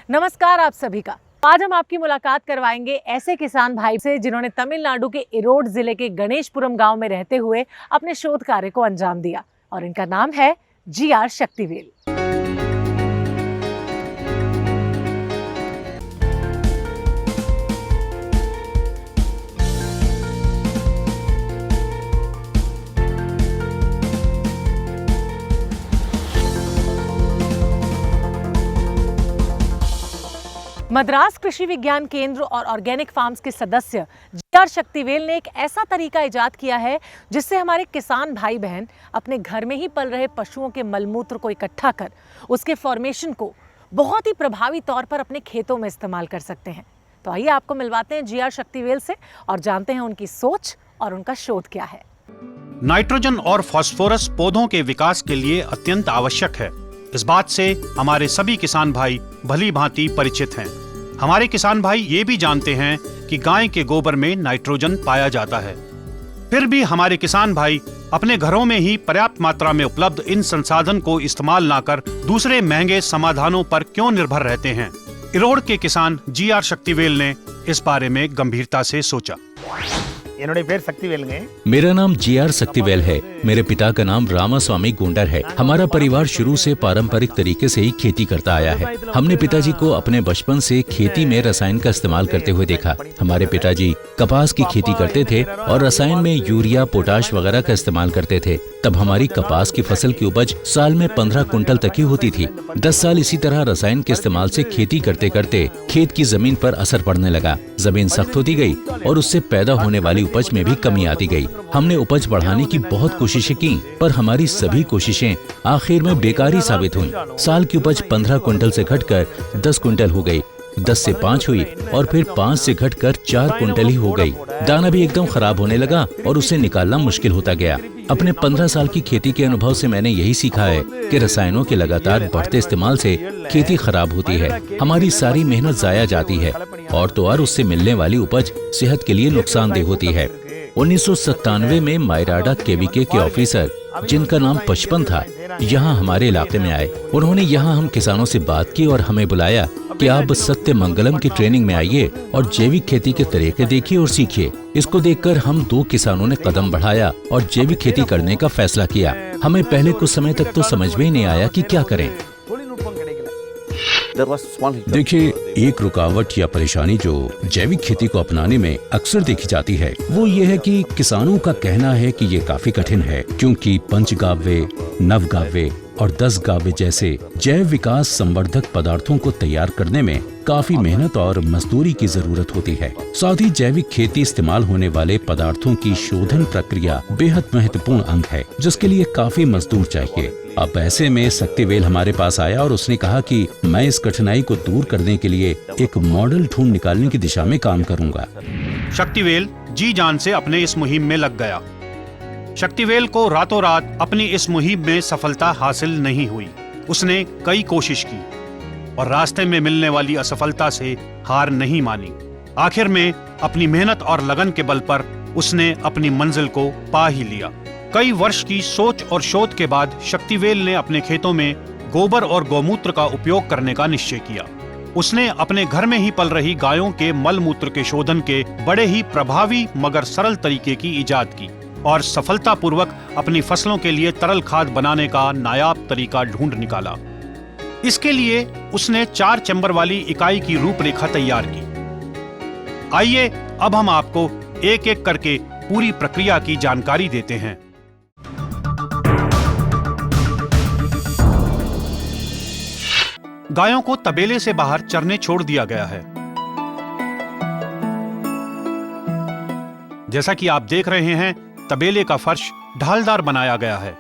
नमस्कार आप सभी का। आज हम आपकी मुलाकात करवाएंगे ऐसे किसान भाई से जिन्होंने तमिलनाडु के इरोड जिले के गणेशपुरम गांव में रहते हुए अपने शोध कार्य को अंजाम दिया और इनका नाम है जी.आर. शक्तिवेल। मद्रास कृषि विज्ञान केंद्र और ऑर्गेनिक फार्म्स के सदस्य जी.आर. शक्तिवेल ने एक ऐसा तरीका इजाद किया है जिससे हमारे किसान भाई बहन अपने घर में ही पल रहे पशुओं के मलमूत्र को इकट्ठा कर उसके फॉर्मेशन को बहुत ही प्रभावी तौर पर अपने खेतों में इस्तेमाल कर सकते हैं। तो आइए आपको मिलवाते हैं जी.आर. शक्तिवेल से और जानते हैं उनकी सोच और उनका शोध क्या है। नाइट्रोजन और फास्फोरस पौधों के विकास के लिए अत्यंत आवश्यक है। इस बात से हमारे सभी किसान भाई भली भांति परिचित हैं। हमारे किसान भाई ये भी जानते हैं कि गाय के गोबर में नाइट्रोजन पाया जाता है। फिर भी हमारे किसान भाई अपने घरों में ही पर्याप्त मात्रा में उपलब्ध इन संसाधन को इस्तेमाल न कर दूसरे महंगे समाधानों पर क्यों निर्भर रहते हैं? इरोड के किसान जी.आर. शक्तिवेल ने इस बारे में गंभीरता से सोचा। मेरा नाम जी.आर. शक्तिवेल है। मेरे पिता का नाम रामास्वामी गुंडर है। हमारा परिवार शुरू से पारंपरिक तरीके से ही खेती करता आया है। हमने पिताजी को अपने बचपन से खेती में रसायन का इस्तेमाल करते हुए देखा। हमारे पिताजी कपास की खेती करते थे और रसायन में यूरिया, पोटाश वगैरह का इस्तेमाल करते थे। तब हमारी कपास की फसल की उपज साल में 15 कुंटल तक ही होती थी। 10 साल इसी तरह रसायन के इस्तेमाल से खेती करते करते खेत की जमीन पर असर पड़ने लगा। जमीन सख्त होती गई और उससे पैदा होने वाली उपज में भी कमी आती गई। हमने उपज बढ़ाने की बहुत कोशिशें की, पर हमारी सभी कोशिशें आखिर में बेकारी साबित हुई। साल की उपज 15 कुंटल से घटकर 10 कुंटल हो गई, 10 से 5 हुई और फिर 5 से घटकर 4 कुंटल ही हो गई। दाना भी एकदम खराब होने लगा और उसे निकालना मुश्किल होता गया। अपने 15 साल की खेती के अनुभव से मैंने यही सीखा है कि रसायनों के लगातार बढ़ते इस्तेमाल से खेती खराब होती है, हमारी सारी मेहनत जाया जाती है और तो और उससे मिलने वाली उपज सेहत के लिए नुकसानदेह होती है। 1997 में मायराडा केवीके के ऑफिसर, जिनका नाम पचपन था, यहाँ हमारे इलाके में आए। उन्होंने यहाँ हम किसानों से बात की और हमें बुलाया कि आप सत्य मंगलम की ट्रेनिंग में आइए और जैविक खेती के तरीके देखिए और सीखिए। इसको देखकर हम 2 किसानों ने कदम बढ़ाया और जैविक खेती करने का फैसला किया। हमें पहले कुछ समय तक तो समझ में ही नहीं आया कि क्या करें। देखिए, एक रुकावट या परेशानी जो जैविक खेती को अपनाने में अक्सर देखी जाती है वो ये है कि किसानों का कहना है कि ये काफी कठिन है, क्योंकि पंचगाव्य, नवगाव्य और 10 गाव्य जैसे जैव विकास संवर्धक पदार्थों को तैयार करने में काफी मेहनत और मजदूरी की जरूरत होती है। साथ ही जैविक खेती इस्तेमाल होने वाले पदार्थों की शोधन प्रक्रिया बेहद महत्वपूर्ण अंग है, जिसके लिए काफी मजदूर चाहिए। अब ऐसे में शक्तिवेल हमारे पास आया और उसने कहा कि मैं इस कठिनाई को दूर करने के लिए एक मॉडल ढूंढ निकालने की दिशा में काम करूंगा। शक्तिवेल जी जान से अपने इस मुहिम में लग गया। शक्तिवेल को रातों रात अपनी इस मुहिम में सफलता हासिल नहीं हुई। उसने कई कोशिश की और रास्ते में मिलने वाली असफलता से हार नहीं मानी। आखिर में अपनी मेहनत और लगन के बल पर उसने अपनी मंजिल को पा ही लिया। कई वर्ष की सोच और शोध के बाद शक्तिवेल ने अपने खेतों में गोबर और गौमूत्र का उपयोग करने का निश्चय किया। उसने अपने घर में ही पल रही गायों के मल मूत्र के शोधन के बड़े ही प्रभावी मगर सरल तरीके की इजाद की और सफलतापूर्वक अपनी फसलों के लिए तरल खाद बनाने का नायाब तरीका ढूंढ निकाला। इसके लिए उसने 4 चैम्बर वाली इकाई की रूपरेखा तैयार की। आइए अब हम आपको एक एक करके पूरी प्रक्रिया की जानकारी देते हैं। गायों को तबेले से बाहर चरने छोड़ दिया गया है। जैसा कि आप देख रहे हैं, तबेले का फर्श ढालदार बनाया गया है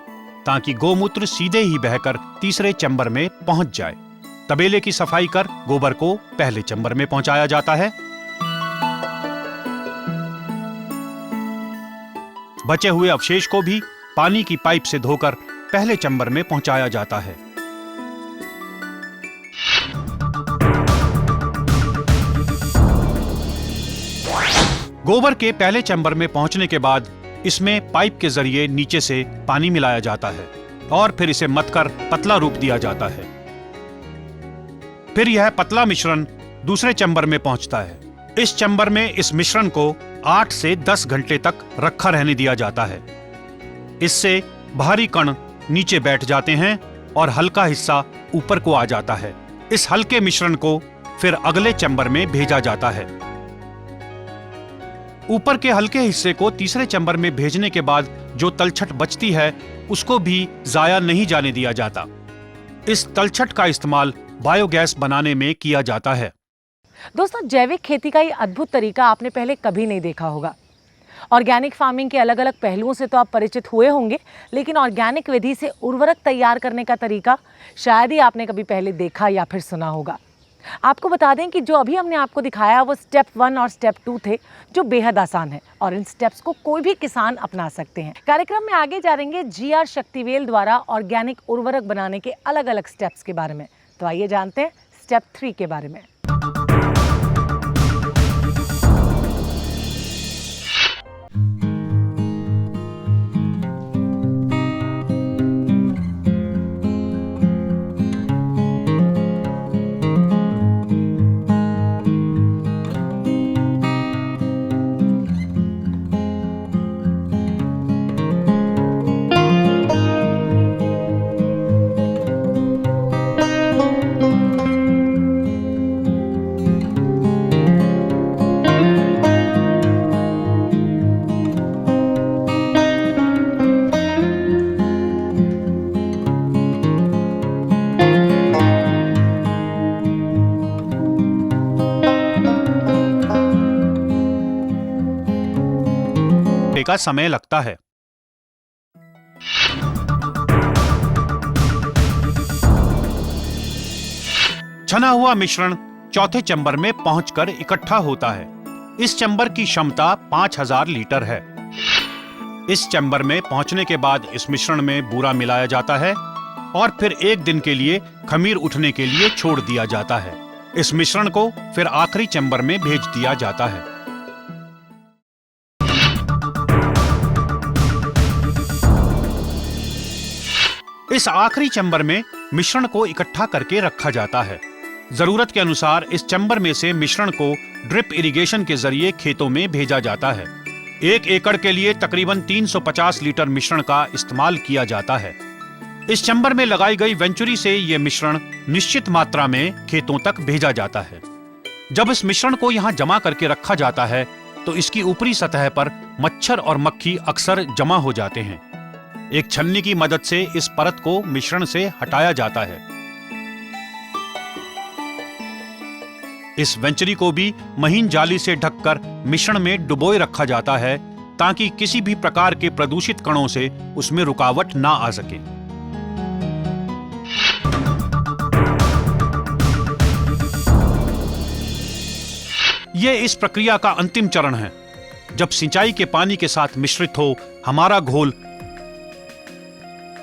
ताकि गोमूत्र सीधे ही बहकर तीसरे चैम्बर में पहुंच जाए। तबेले की सफाई कर गोबर को पहले चैम्बर में पहुंचाया जाता है। बचे हुए अवशेष को भी पानी की पाइप से धोकर पहले चैम्बर में पहुंचाया जाता है। गोबर के पहले चैम्बर में पहुंचने के बाद इसमें पाइप के जरिए नीचे से पानी मिलाया जाता है और फिर इसे मथकर पतला रूप दिया जाता है। फिर यह पतला मिश्रण दूसरे चैम्बर में पहुंचता है। इस चैम्बर में इस मिश्रण को 8 से 10 घंटे तक रखा रहने दिया जाता है। इससे भारी कण नीचे बैठ जाते हैं और हल्का हिस्सा ऊपर को आ जाता है। इस हल्के मिश्रण को फिर अगले चैम्बर में भेजा जाता है। ऊपर के हल्के हिस्से को तीसरे चैम्बर में भेजने के बाद जो तलछट बचती है उसको भी जाया नहीं जाने दिया जाता। इस तलछट का इस्तेमाल बायोगैस बनाने में किया जाता है। दोस्तों, जैविक खेती का ये अद्भुत तरीका आपने पहले कभी नहीं देखा होगा। ऑर्गेनिक फार्मिंग के अलग अलग पहलुओं से तो आप परिचित हुए होंगे, लेकिन ऑर्गेनिक विधि से उर्वरक तैयार करने का तरीका शायद ही आपने कभी पहले देखा या फिर सुना होगा। आपको बता दें कि जो अभी हमने आपको दिखाया वो स्टेप 1 और स्टेप 2 थे, जो बेहद आसान है और इन स्टेप्स को कोई भी किसान अपना सकते हैं। कार्यक्रम में आगे जानेंगे GR शक्तिवेल द्वारा ऑर्गेनिक उर्वरक बनाने के अलग अलग स्टेप्स के बारे में। तो आइए जानते हैं स्टेप 3 के बारे में। का समय लगता है। छना हुआ मिश्रण चौथे चैम्बर में पहुंचकर इकट्ठा होता है। इस चैम्बर की क्षमता 5000 लीटर है। इस चैम्बर में पहुंचने के बाद इस मिश्रण में बूरा मिलाया जाता है और फिर 1 दिन के लिए खमीर उठने के लिए छोड़ दिया जाता है। इस मिश्रण को फिर आखिरी चैम्बर में भेज दिया जाता है। इस आखिरी चैम्बर में मिश्रण को इकट्ठा करके रखा जाता है। जरूरत के अनुसार इस चैम्बर में से मिश्रण को ड्रिप इरिगेशन के जरिए खेतों में भेजा जाता है। 1 एकड़ के लिए तकरीबन 350 लीटर मिश्रण का इस्तेमाल किया जाता है। इस चैम्बर में लगाई गई वेंचुरी से यह मिश्रण निश्चित मात्रा में खेतों तक भेजा जाता है। जब इस मिश्रण को यहाँ जमा करके रखा जाता है तो इसकी ऊपरी सतह पर मच्छर और मक्खी अक्सर जमा हो जाते हैं। एक छन्नी की मदद से इस परत को मिश्रण से हटाया जाता है। इस वेंचुरी को भी महीन जाली से ढककर मिश्रण में डुबोए रखा जाता है ताकि किसी भी प्रकार के प्रदूषित कणों से उसमें रुकावट ना आ सके। यह इस प्रक्रिया का अंतिम चरण है। जब सिंचाई के पानी के साथ मिश्रित हो हमारा घोल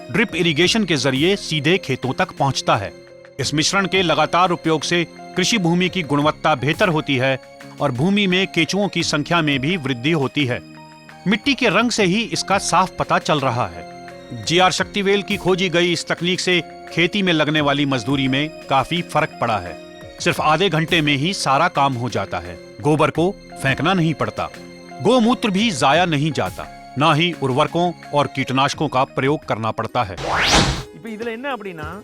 ड्रिप इरिगेशन के जरिए सीधे खेतों तक पहुंचता है। इस मिश्रण के लगातार उपयोग से कृषि भूमि की गुणवत्ता बेहतर होती है और भूमि में केंचुओं की संख्या में भी वृद्धि होती है। मिट्टी के रंग से ही इसका साफ पता चल रहा है। GR शक्तिवेल की खोजी गई इस तकनीक से खेती में लगने वाली मजदूरी में काफी फर्क पड़ा है। सिर्फ आधे घंटे में ही सारा काम हो जाता है। गोबर को फेंकना नहीं पड़ता, गोमूत्र भी जाया नहीं जाता, ना ही उर्वरकों और कीटनाशकों का प्रयोग करना पड़ता है।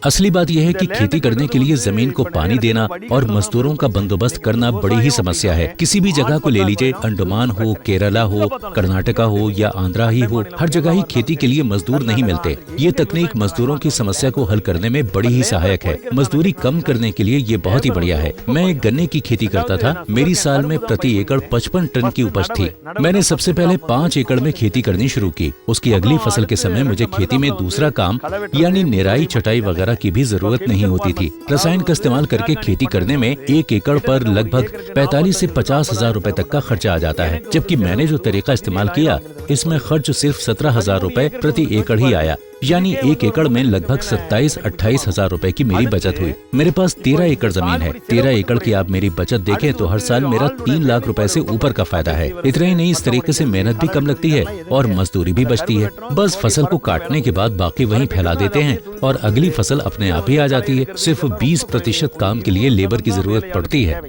असली बात यह है कि खेती करने के लिए जमीन को पानी देना और मजदूरों का बंदोबस्त करना बड़ी ही समस्या है। किसी भी जगह को ले लीजिए, अंडमान हो, केरला हो, कर्नाटका हो या आंध्रा ही हो, हर जगह ही खेती के लिए मजदूर नहीं मिलते। ये तकनीक मजदूरों की समस्या को हल करने में बड़ी ही सहायक है। मजदूरी कम करने के लिए ये बहुत ही बढ़िया है। मैं गन्ने की खेती करता था। मेरी साल में प्रति एकड़ 55 टन की उपज थी। मैंने सबसे पहले 5 एकड़ में खेती करनी शुरू की। उसकी अगली फसल के समय मुझे खेती में दूसरा काम यानी निराई छटाई वगैरह की भी जरूरत नहीं होती थी। रसायन का इस्तेमाल करके खेती करने में 1 एकड़ पर लगभग 45 से 50 हजार रुपए तक का खर्चा आ जाता है, जबकि मैंने जो तरीका इस्तेमाल किया इसमें खर्च सिर्फ 17 हजार रुपए प्रति एकड़ ही आया। यानी 1 एकड़ में लगभग 27-28 हजार रुपए की मेरी बचत हुई। मेरे पास 13 एकड़ जमीन है। 13 एकड़ की आप मेरी बचत देखें तो हर साल मेरा 3 लाख रुपए से ऊपर का फायदा है। इतना ही नहीं, इस तरीके से मेहनत भी कम लगती है और मजदूरी भी बचती है। बस फसल को काटने के बाद बाकी वहीं फैला देते हैं और अगली फसल अपने आप ही आ जाती है। सिर्फ 20% काम के लिए लेबर की जरूरत पड़ती है।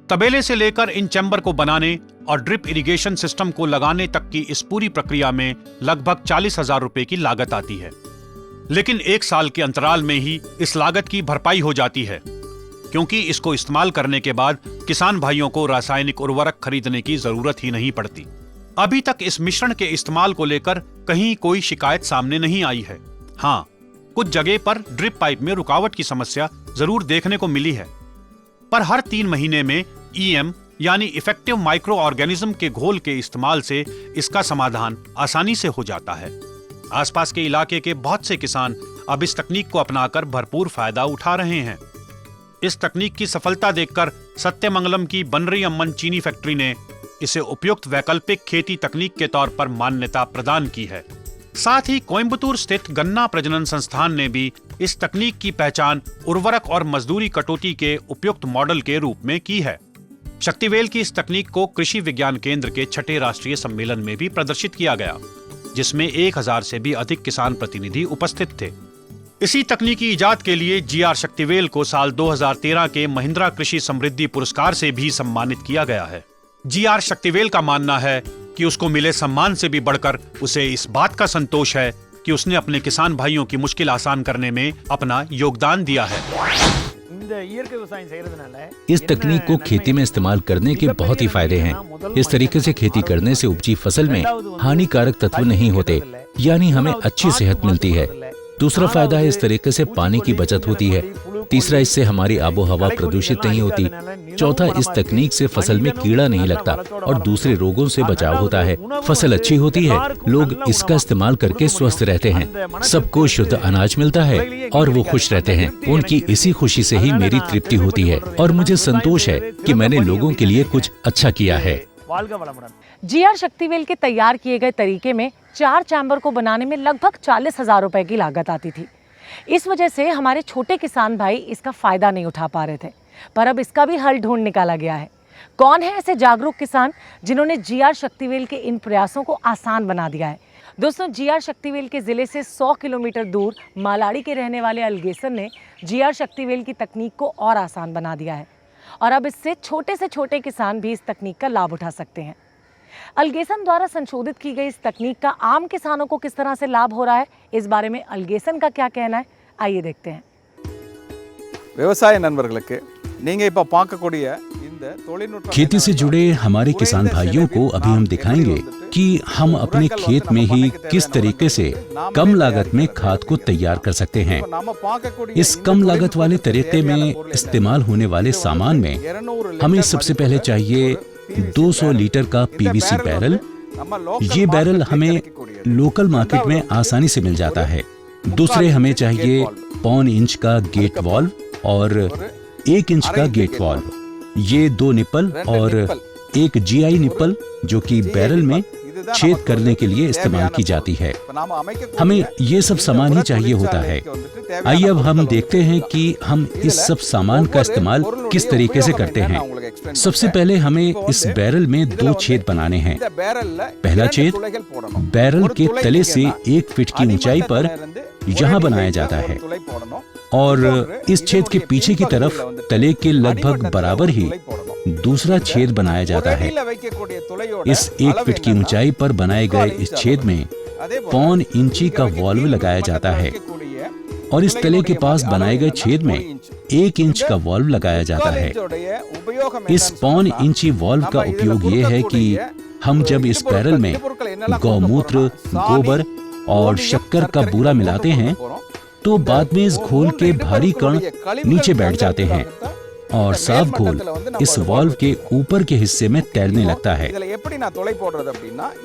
तबेले से लेकर इन चैम्बर को बनाने और ड्रिप इरिगेशन सिस्टम को लगाने तक की इस पूरी प्रक्रिया में लगभग 40,000 रुपए की लागत आती है। लेकिन 1 साल के अंतराल में ही इस लागत की भरपाई हो जाती है, क्योंकि इसको इस्तेमाल करने के बाद किसान भाइयों को रासायनिक उर्वरक खरीदने की जरूरत ही नहीं पड़ती। अभी तक इस मिश्रण के इस्तेमाल को लेकर कहीं कोई शिकायत सामने नहीं आई है। हाँ, कुछ जगह पर ड्रिप पाइप में रुकावट की समस्या जरूर देखने को मिली है, पर हर 3 महीने में EM यानी इफेक्टिव माइक्रो ऑर्गेनिज्म के घोल के इस्तेमाल से इसका समाधान आसानी से हो जाता है। आसपास के इलाके के बहुत से किसान अब इस तकनीक को अपनाकर भरपूर फायदा उठा रहे हैं। इस तकनीक की सफलता देखकर सत्यमंगलम की बनरी अम्मन चीनी फैक्ट्री ने इसे उपयुक्त वैकल्पिक खेती तकनीक के तौर पर मान्यता प्रदान की है। साथ ही कोयम्बतूर स्थित गन्ना प्रजनन संस्थान ने भी इस तकनीक की पहचान उर्वरक और मजदूरी कटौती के उपयुक्त मॉडल के रूप में की है। शक्तिवेल की इस तकनीक को कृषि विज्ञान केंद्र के 6ठे राष्ट्रीय सम्मेलन में भी प्रदर्शित किया गया, जिसमें 1000 से भी अधिक किसान प्रतिनिधि उपस्थित थे। इसी तकनीकी इजाद के लिए GR शक्तिवेल को साल 2013 के महिंद्रा कृषि समृद्धि पुरस्कार से भी सम्मानित किया गया है। GR शक्तिवेल का मानना है कि उसको मिले सम्मान से भी बढ़कर उसे इस बात का संतोष है कि उसने अपने किसान भाइयों की मुश्किल आसान करने में अपना योगदान दिया है। इस तकनीक को खेती में इस्तेमाल करने के बहुत ही फायदे हैं। इस तरीके से खेती करने से उपजी फसल में हानिकारक तत्व नहीं होते, यानी हमें अच्छी सेहत मिलती है। दूसरा फायदा है, इस तरीके से पानी की बचत होती है। तीसरा, इससे हमारी आबो हवा प्रदूषित नहीं होती। चौथा, इस तकनीक से फसल में कीड़ा नहीं लगता और दूसरे रोगों से बचाव होता है। फसल अच्छी होती है, लोग इसका इस्तेमाल करके स्वस्थ रहते हैं, सबको शुद्ध अनाज मिलता है और वो खुश रहते हैं। उनकी इसी खुशी से ही मेरी तृप्ति होती है और मुझे संतोष है कि मैंने लोगों के लिए कुछ अच्छा किया है। GR शक्तिवेल के तैयार किए गए तरीके में 4 चैम्बर को बनाने में लगभग 40,000 रुपए की लागत आती थी। इस वजह से हमारे छोटे किसान भाई इसका फायदा नहीं उठा पा रहे थे, पर अब इसका भी हल ढूंढ निकाला गया है। कौन है ऐसे जागरूक किसान जिन्होंने GR शक्तिवेल के इन प्रयासों को आसान बना दिया है? दोस्तों, GR शक्तिवेल के जिले से 100 किलोमीटर दूर मालाड़ी के रहने वाले अलगेसन ने GR शक्तिवेल की तकनीक को और आसान बना दिया है और अब इससे छोटे से छोटे किसान भी इस तकनीक का लाभ उठा सकते हैं। अलगेसन द्वारा संशोधित की गई इस तकनीक का आम किसानों को किस तरह से लाभ हो रहा है, इस बारे में अलगेसन का क्या कहना है, आइए देखते हैं। व्यवसाय नண்பர்களுக்கு நீங்க இப்ப பார்க்கக்கூடிய இந்த தொழில்நுட்ப खेती से जुड़े हमारे किसान भाइयों को अभी हम दिखाएंगे कि हम अपने खेत में ही किस तरीके से कम लागत में खाद को तैयार कर सकते हैं। इस कम लागत वाले तरीके में इस्तेमाल होने वाले सामान में हमें सबसे पहले चाहिए 200 लीटर का PVC बैरल। ये बैरल हमें लोकल मार्केट में आसानी से मिल जाता है। दूसरे, हमें चाहिए 1.25 इंच का गेट वाल्व और 1 इंच का गेट वाल्व। ये 2 निप्पल और एक GI निप्पल जो कि बैरल में छेद करने के लिए इस्तेमाल की जाती है। हमें ये सब सामान ही चाहिए होता है। आइए अब हम देखते हैं कि हम इस सब सामान का इस्तेमाल किस तरीके से करते हैं। सबसे पहले हमें इस बैरल में 2 छेद बनाने हैं। पहला छेद बैरल के तले से 1 फीट की ऊंचाई पर यहाँ बनाया जाता है और इस छेद के पीछे की तरफ तले के लगभग बराबर ही दूसरा छेद बनाया जाता है। इस 1 फीट की ऊंचाई पर बनाए गए इस छेद में 1.25 इंची का वाल्व लगाया जाता है और इस तले के पास बनाए गए छेद में 1 इंच का वाल्व लगाया जाता है। इस 1.25 इंची वाल्व का उपयोग ये है कि हम जब इस बैरल में गौमूत्र, गोबर और शक्कर का बूरा मिलाते हैं तो बाद में इस घोल के भारी कण नीचे बैठ जाते हैं और साफ घोल इस वाल्व के ऊपर के हिस्से में तैरने लगता है।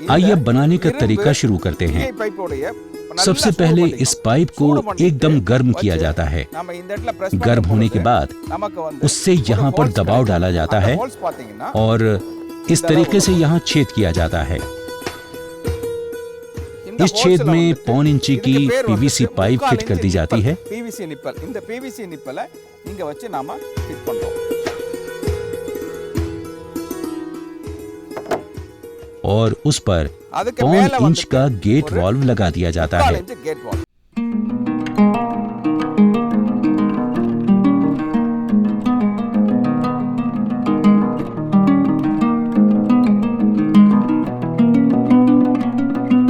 आइए अब बनाने का तरीका शुरू करते हैं। सबसे पहले इस पाइप को एकदम गर्म किया जाता है। गर्म होने के बाद उससे यहाँ पर दबाव डाला जाता है और इस तरीके से यहाँ छेद किया जाता है। इस छेद में पौन इंची की पीवीसी पाइप फिट कर दी जाती है। पीवीसी निप्पल, இந்த पीवीसी निप्पலை இங்க வச்சு நாம ஃபிட் பண்றோம் और उस पर அதுக்கு पौन மேல इंच का गेट वाल्व लगा दिया जाता है। गेट वाल्व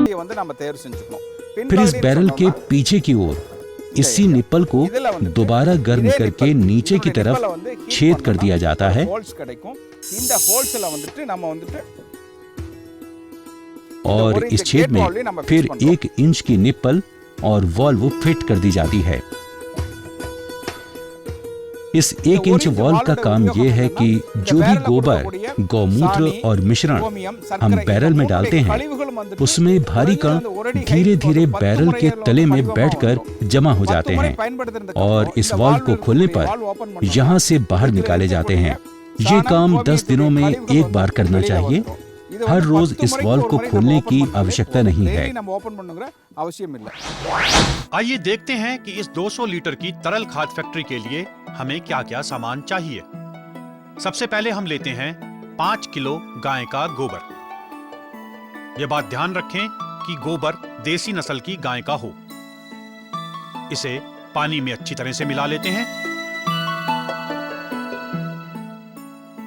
ये வந்து நாம தேர்வு செஞ்சுக்கணும்। फिर इस बैरल के पीछे की ओर इसी निप्पल को दोबारा गर्म करके नीचे की तरफ छेद कर दिया जाता है होल्स கிடைக்கும்। இந்த ஹோல்ஸ்ல வந்துட்டு நாம வந்துட்டு और इस छेद में फिर 1 इंच की निप्पल और वॉल्व फिट कर दी जाती है। इस 1 इंच वॉल्व का काम यह है कि जो भी गोबर, गौमूत्र और मिश्रण हम बैरल में डालते हैं उसमें भारी कण धीरे धीरे बैरल के तले में बैठकर जमा हो जाते हैं और इस वॉल्व को खोलने पर यहाँ से बाहर निकाले जाते हैं। ये काम 10 दिनों में एक बार करना चाहिए। हर रोज इस वॉल्व को खोलने की आवश्यकता नहीं है। आइए देखते हैं कि इस 200 लीटर की तरल खाद फैक्ट्री के लिए हमें क्या क्या सामान चाहिए। सबसे पहले हम लेते हैं 5 किलो गाय का गोबर। यह बात ध्यान रखें कि गोबर देसी नस्ल की गाय का हो। इसे पानी में अच्छी तरह से मिला लेते हैं।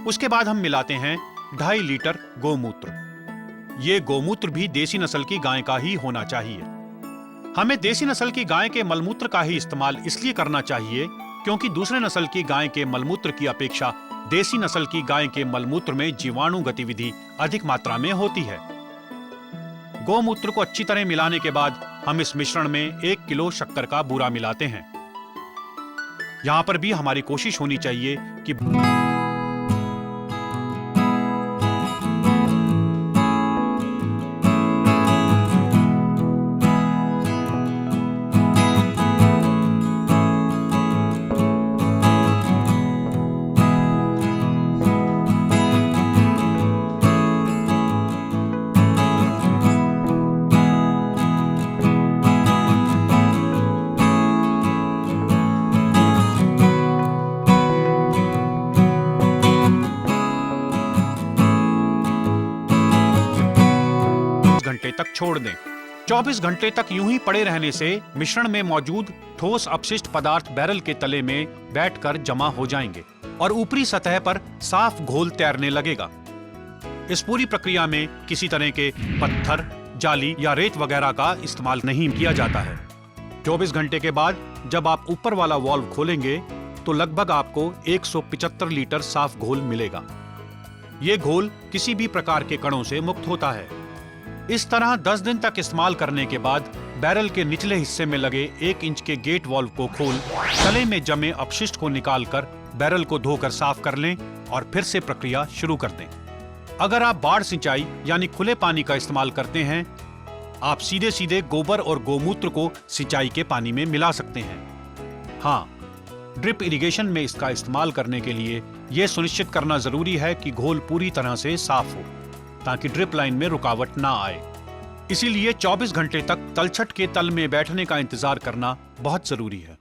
उसके बाद हम मिलाते हैं 2.5 लीटर गोमूत्र। ये गोमूत्र भी देसी नस्ल की गाय का ही होना चाहिए। हमें देसी नस्ल की गाय के मलमूत्र का ही इस्तेमाल इसलिए करना चाहिए क्योंकि दूसरे नस्ल की गाय के मलमूत्र की अपेक्षा देसी नस्ल की गाय के मलमूत्र में जीवाणु गतिविधि अधिक मात्रा में होती है। गोमूत्र को अच्छी तरह मिलाने के बाद हम इस मिश्रण में 1 किलो शक्कर का बूरा मिलाते हैं। यहां पर भी हमारी कोशिश होनी चाहिए कि घंटे तक छोड़ दें। 24 घंटे तक यूं ही पड़े रहने से मिश्रण में मौजूद ठोस अपशिष्ट पदार्थ बैरल के तले में बैठकर जमा हो जाएंगे और ऊपरी सतह पर साफ घोल तैरने लगेगा। इस पूरी प्रक्रिया में किसी तरह के पत्थर, जाली या रेत वगैरह का इस्तेमाल नहीं किया जाता है। 24 घंटे के बाद जब आप ऊपर वाला वाल्व खोलेंगे तो लगभग आपको 175 लीटर साफ घोल मिलेगा। ये घोल किसी भी प्रकार के कणों से मुक्त होता है। इस तरह 10 दिन तक इस्तेमाल करने के बाद बैरल के निचले हिस्से में लगे 1 इंच के गेट वाल्व को खोल तले में जमे अपशिष्ट को निकालकर बैरल को धोकर साफ कर लें और फिर से प्रक्रिया शुरू कर दें। अगर आप बाढ़ सिंचाई यानी खुले पानी का इस्तेमाल करते हैं, आप सीधे सीधे गोबर और गोमूत्र को सिंचाई के पानी में मिला सकते हैं। हाँ, ड्रिप इरिगेशन में इसका इस्तेमाल करने के लिए यह सुनिश्चित करना जरूरी है कि घोल पूरी तरह से साफ हो ताकि ड्रिप लाइन में रुकावट ना आए। इसीलिए 24 घंटे तक तलछट के तल में बैठने का इंतजार करना बहुत जरूरी है।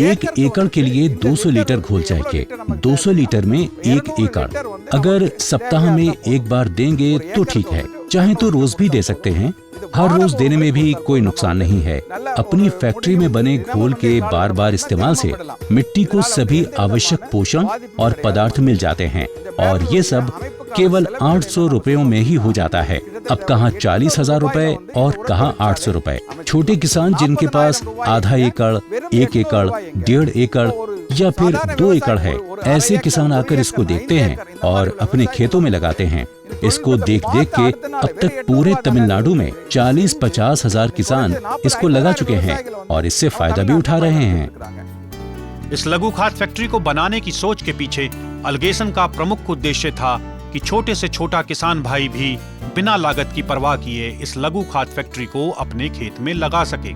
1 एकड़ के लिए 200 लीटर घोल चाहिए। 200 लीटर में 1 एकड़। अगर सप्ताह में एक बार देंगे तो ठीक है, चाहे तो रोज भी दे सकते हैं। हर रोज देने में भी कोई नुकसान नहीं है। अपनी फैक्ट्री में बने घोल के बार बार इस्तेमाल से मिट्टी को सभी आवश्यक पोषण और पदार्थ मिल जाते हैं और ये सब केवल 800 रुपयों में ही हो जाता है। अब कहाँ 40,000 रुपए और कहाँ 800 रुपए। छोटे किसान जिनके पास आधा एकड़, 1 एकड़, 1.5 एकड़ या फिर 2 एकड़ है, ऐसे किसान आकर इसको देखते हैं और अपने खेतों में लगाते हैं। इसको देख देख के अब तक पूरे तमिलनाडु में 40-50 हजार किसान इसको लगा चुके हैं और इससे फायदा भी उठा रहे हैं। इस लघु खाद फैक्ट्री को बनाने की सोच के पीछे अलगेसन का प्रमुख उद्देश्य था कि छोटे से छोटा किसान भाई भी बिना लागत की परवाह किए इस लघु खाद फैक्ट्री को अपने खेत में लगा सके।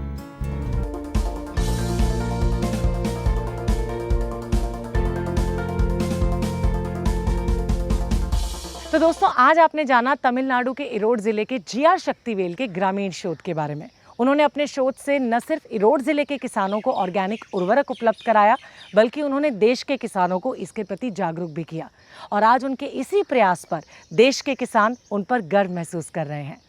तो दोस्तों, आज आपने जाना तमिलनाडु के इरोड जिले के जीआर शक्तिवेल के ग्रामीण शोध के बारे में। उन्होंने अपने शोध से न सिर्फ इरोड जिले के किसानों को ऑर्गेनिक उर्वरक उपलब्ध कराया, बल्कि उन्होंने देश के किसानों को इसके प्रति जागरूक भी किया। और आज उनके इसी प्रयास पर देश के किसान उन पर गर्व महसूस कर रहे हैं।